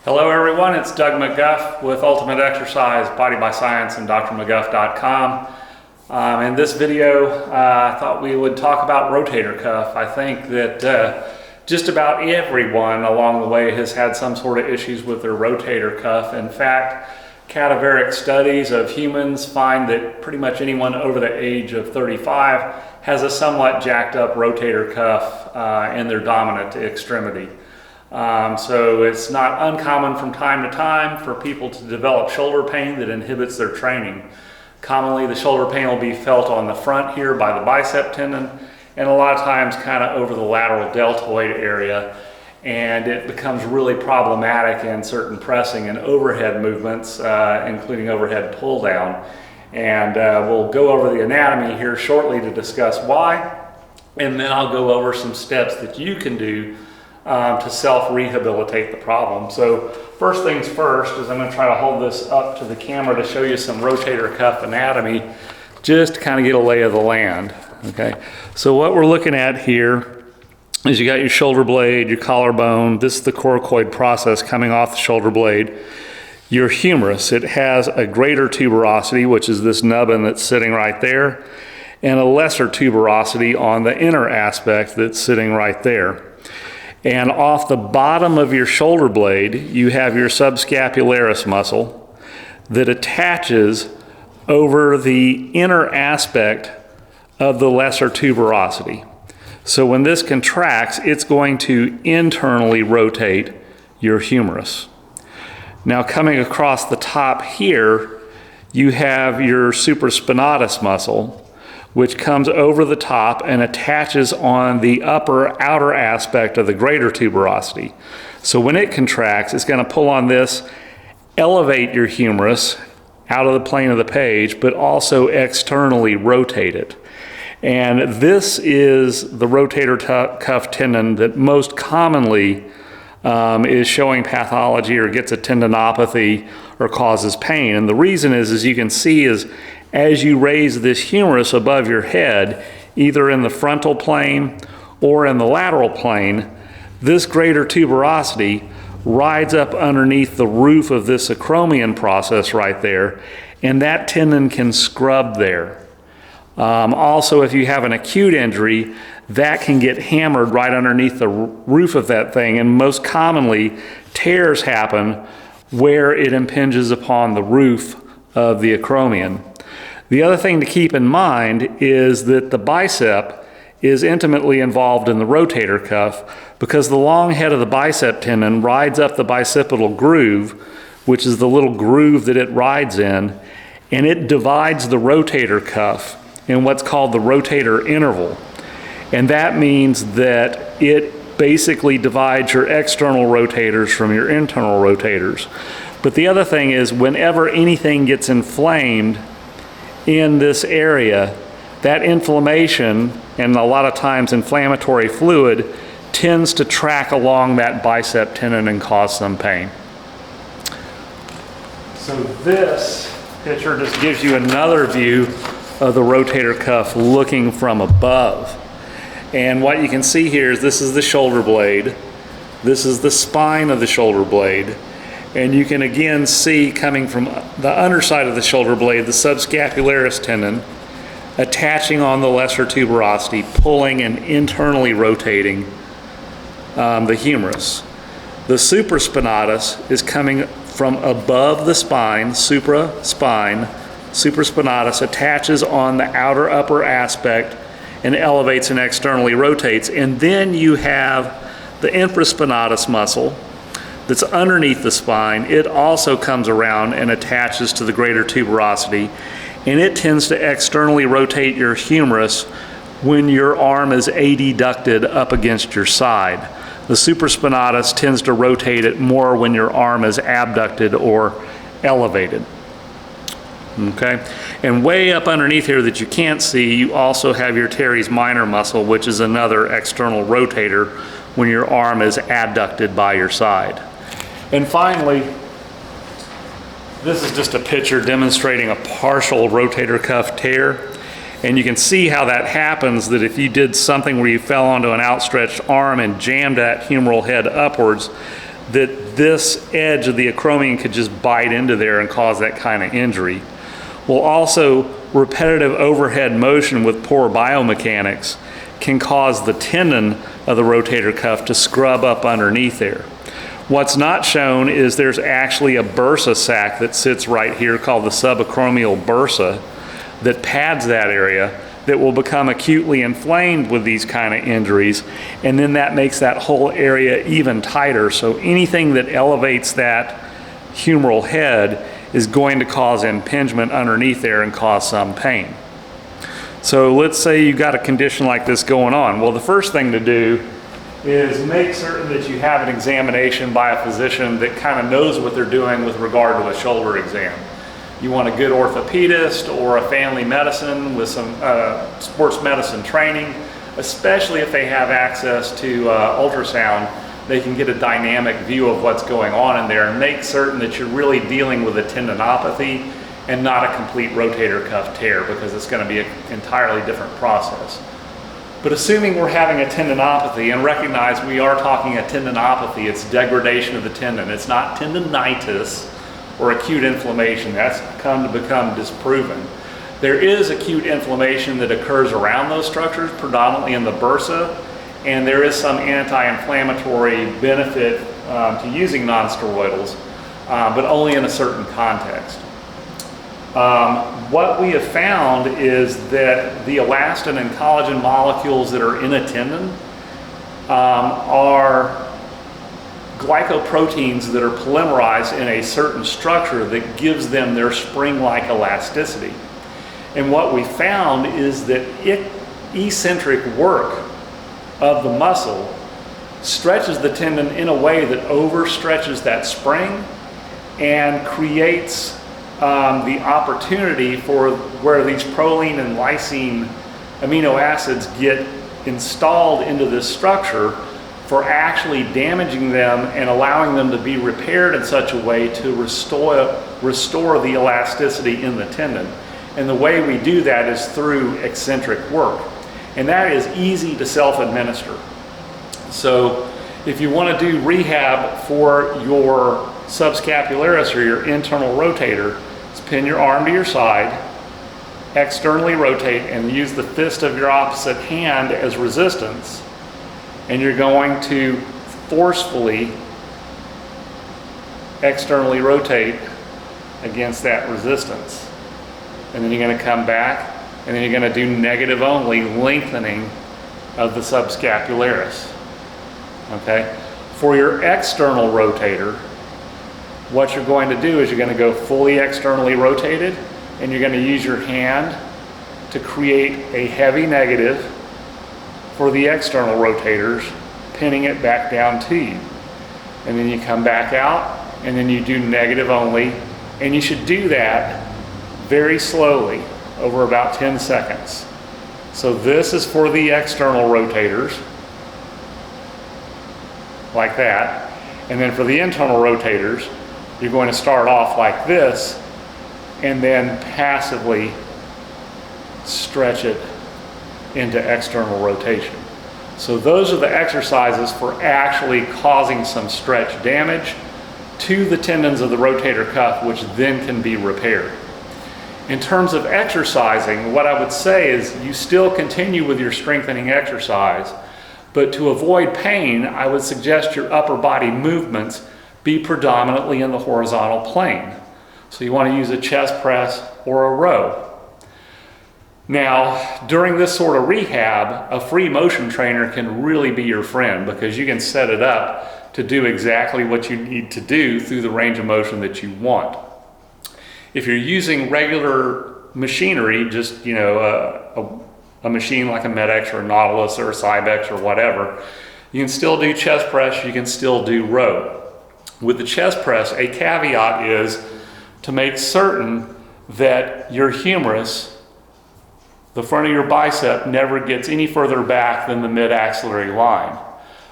Hello everyone, it's Doug McGuff with Ultimate Exercise, Body by Science, and drmcguff.com. In this video, I thought we would talk about rotator cuff. I think that just about everyone along the way has had some sort of issues with their rotator cuff. In fact, cadaveric studies of humans find that pretty much anyone over the age of 35 has a somewhat jacked up rotator cuff in their dominant extremity. So it's not uncommon from time to time for people to develop shoulder pain that inhibits their training. Commonly the shoulder pain will be felt on the front here by the bicep tendon, and a lot of times kind of over the lateral deltoid area, and it becomes really problematic in certain pressing and overhead movements, including overhead pull down. And we'll go over the anatomy here shortly to discuss why, and then I'll go over some steps that you can do to self-rehabilitate the problem. So first things first is I'm going to try to hold this up to the camera to show you some rotator cuff anatomy, just to kind of get a lay of the land. Okay, so what we're looking at here is you got your shoulder blade, your collarbone. This is the coracoid process coming off the shoulder blade. Your humerus, it has a greater tuberosity, which is this nubbin that's sitting right there, and a lesser tuberosity on the inner aspect that's sitting right there. And off the bottom of your shoulder blade, you have your subscapularis muscle that attaches over the inner aspect of the lesser tuberosity. So when this contracts, it's going to internally rotate your humerus. Now coming across the top here, you have your supraspinatus muscle, which comes over the top and attaches on the outer aspect of the greater tuberosity. So when it contracts, it's going to pull on this, elevate your humerus out of the plane of the page, but also externally rotate it. And this is the rotator cuff tendon that most commonly is showing pathology or gets a tendinopathy or causes pain. And the reason is, as you can see, is as you raise this humerus above your head, either in the frontal plane or in the lateral plane, this greater tuberosity rides up underneath the roof of this acromion process right there, and that tendon can scrub there. Also, if you have an acute injury, that can get hammered right underneath the roof of that thing, and most commonly tears happen where it impinges upon the roof of the acromion. The other thing to keep in mind is that the bicep is intimately involved in the rotator cuff because the long head of the bicep tendon rides up the bicipital groove, which is the little groove that it rides in, and it divides the rotator cuff in what's called the rotator interval. And that means that it basically divides your external rotators from your internal rotators. But the other thing is, whenever anything gets inflamed in this area, that inflammation, and a lot of times inflammatory fluid, tends to track along that bicep tendon and cause some pain. So this picture just gives you another view of the rotator cuff looking from above. And what you can see here is this is the shoulder blade. This is the spine of the shoulder blade. And you can again see coming from the underside of the shoulder blade, the subscapularis tendon attaching on the lesser tuberosity, pulling and internally rotating the humerus. The supraspinatus is coming from above the spine, supraspinatus attaches on the outer upper aspect and elevates and externally rotates. And then you have the infraspinatus muscle that's underneath the spine. It also comes around and attaches to the greater tuberosity, and it tends to externally rotate your humerus when your arm is adducted up against your side. The supraspinatus tends to rotate it more when your arm is abducted or elevated. Okay, and way up underneath here that you can't see, you also have your teres minor muscle, which is another external rotator when your arm is adducted by your side. And finally, this is just a picture demonstrating a partial rotator cuff tear. And you can see how that happens, that if you did something where you fell onto an outstretched arm and jammed that humeral head upwards, that this edge of the acromion could just bite into there and cause that kind of injury. Well, also, repetitive overhead motion with poor biomechanics can cause the tendon of the rotator cuff to scrub up underneath there. What's not shown is there's actually a bursa sac that sits right here called the subacromial bursa that pads that area, that will become acutely inflamed with these kind of injuries, and then that makes that whole area even tighter. So anything that elevates that humeral head is going to cause impingement underneath there and cause some pain. So let's say you got a condition like this going on. Well, the first thing to do is make certain that you have an examination by a physician that kind of knows what they're doing with regard to a shoulder exam. You want a good orthopedist or a family medicine with some sports medicine training, especially if they have access to ultrasound. They can get a dynamic view of what's going on in there and make certain that you're really dealing with a tendinopathy and not a complete rotator cuff tear, because it's going to be an entirely different process. But assuming we're having a tendinopathy, and recognize we are talking a tendinopathy, it's degradation of the tendon. It's not tendinitis or acute inflammation. That's come to become disproven. There is acute inflammation that occurs around those structures, predominantly in the bursa, and there is some anti-inflammatory benefit to using nonsteroidals, but only in a certain context. What we have found is that the elastin and collagen molecules that are in a tendon are glycoproteins that are polymerized in a certain structure that gives them their spring-like elasticity. And what we found is that eccentric work of the muscle stretches the tendon in a way that overstretches that spring and creates the opportunity for where these proline and lysine amino acids get installed into this structure for actually damaging them and allowing them to be repaired in such a way to restore the elasticity in the tendon. And the way we do that is through eccentric work. And that is easy to self-administer. So if you want to do rehab for your subscapularis or your internal rotator, just pin your arm to your side, externally rotate, and use the fist of your opposite hand as resistance. And you're going to forcefully externally rotate against that resistance. And then you're going to come back, and then you're going to do negative only lengthening of the subscapularis. Okay? For your external rotator, what you're going to do is you're going to go fully externally rotated, and you're going to use your hand to create a heavy negative for the external rotators, pinning it back down to you. And then you come back out, and then you do negative only, and you should do that very slowly over about 10 seconds. So this is for the external rotators, like that. And then for the internal rotators, you're going to start off like this, and then passively stretch it into external rotation. So those are the exercises for actually causing some stretch damage to the tendons of the rotator cuff, which then can be repaired. In terms of exercising, what I would say is you still continue with your strengthening exercise, but to avoid pain, I would suggest your upper body movements be predominantly in the horizontal plane. So you want to use a chest press or a row. Now, during this sort of rehab, a free motion trainer can really be your friend, because you can set it up to do exactly what you need to do through the range of motion that you want. If you're using regular machinery, just a machine like a Med-X or a Nautilus or a Cybex or whatever, you can still do chest press, you can still do row. With the chest press, a caveat is to make certain that your humerus, the front of your bicep, never gets any further back than the mid-axillary line.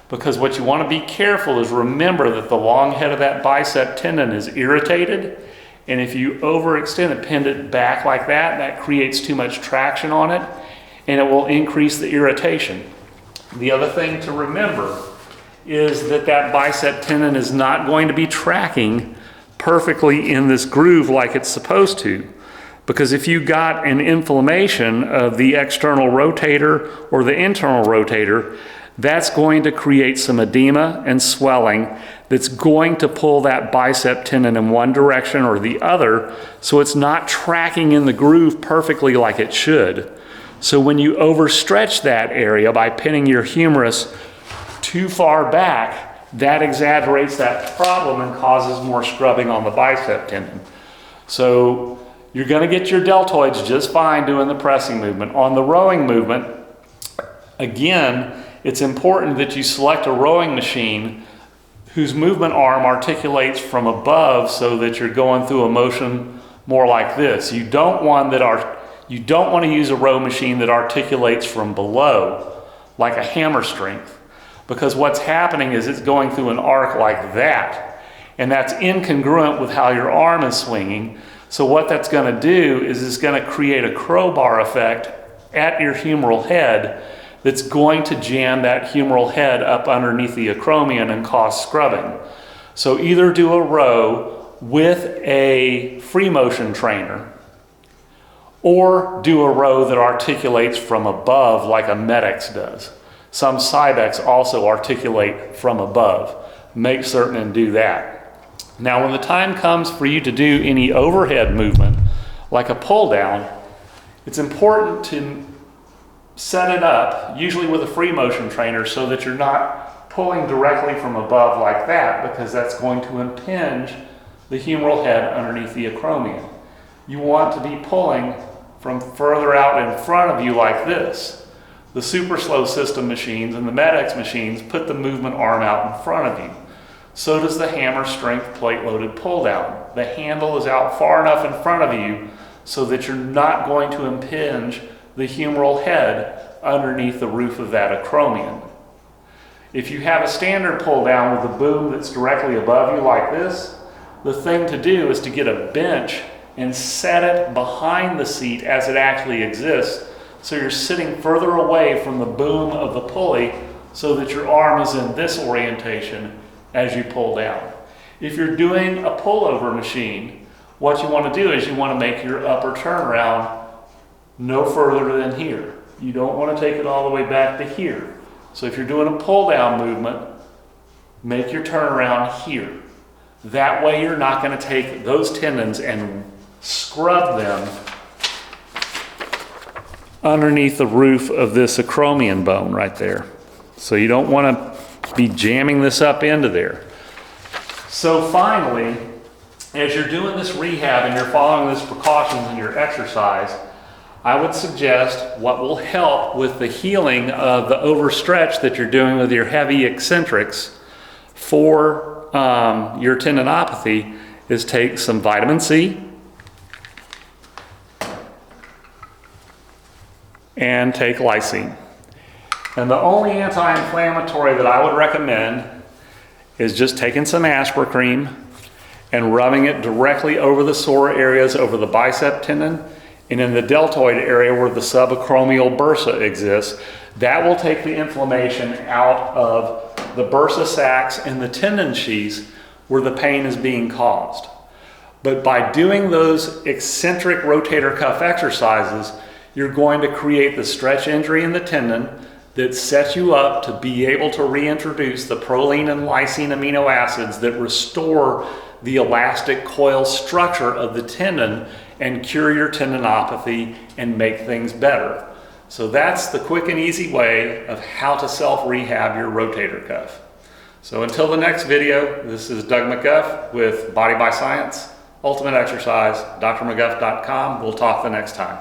Because what you want to be careful is remember that the long head of that bicep tendon is irritated, and if you overextend it, pin it back like that, that creates too much traction on it, and it will increase the irritation. The other thing to remember is that that bicep tendon is not going to be tracking perfectly in this groove like it's supposed to. Because if you got an inflammation of the external rotator or the internal rotator, that's going to create some edema and swelling that's going to pull that bicep tendon in one direction or the other, so it's not tracking in the groove perfectly like it should. So when you overstretch that area by pinning your humerus too far back, that exaggerates that problem and causes more scrubbing on the bicep tendon. So you're going to get your deltoids just fine doing the pressing movement. On the rowing movement, again, it's important that you select a rowing machine whose movement arm articulates from above so that you're going through a motion more like this. You don't want to use a row machine that articulates from below, like a hammer strength, because what's happening is it's going through an arc like that, and that's incongruent with how your arm is swinging. So what that's going to do is it's going to create a crowbar effect at your humeral head that's going to jam that humeral head up underneath the acromion and cause scrubbing. So either do a row with a free motion trainer, or do a row that articulates from above like a Medex does. Some Cybex also articulate from above. Make certain and do that. Now when the time comes for you to do any overhead movement, like a pull down, it's important to set it up, usually with a free motion trainer, so that you're not pulling directly from above like that, because that's going to impinge the humeral head underneath the acromion. You want to be pulling from further out in front of you like this. The super slow system machines and the Medex machines put the movement arm out in front of you. So does the hammer strength plate loaded pull down. The handle is out far enough in front of you so that you're not going to impinge the humeral head underneath the roof of that acromion. If you have a standard pull down with a boom that's directly above you like this, the thing to do is to get a bench and set it behind the seat as it actually exists, so you're sitting further away from the boom of the pulley so that your arm is in this orientation as you pull down. If you're doing a pullover machine, what you want to do is you want to make your upper turnaround no further than here. You don't want to take it all the way back to here. So if you're doing a pull down movement, make your turnaround here. That way you're not going to take those tendons and scrub them underneath the roof of this acromion bone right there. So you don't want to be jamming this up into there. So finally, as you're doing this rehab and you're following these precautions in your exercise, I would suggest what will help with the healing of the overstretch that you're doing with your heavy eccentrics for your tendinopathy is take some vitamin C and take lysine. And the only anti-inflammatory that I would recommend is just taking some Aspercreme and rubbing it directly over the sore areas over the bicep tendon and in the deltoid area where the subacromial bursa exists. That will take the inflammation out of the bursa sacs and the tendon sheaths where the pain is being caused. But by doing those eccentric rotator cuff exercises, you're going to create the stretch injury in the tendon that sets you up to be able to reintroduce the proline and lysine amino acids that restore the elastic coil structure of the tendon and cure your tendinopathy and make things better. So that's the quick and easy way of how to self-rehab your rotator cuff. So until the next video, this is Doug McGuff with Body by Science, Ultimate Exercise, drmcguff.com. We'll talk the next time.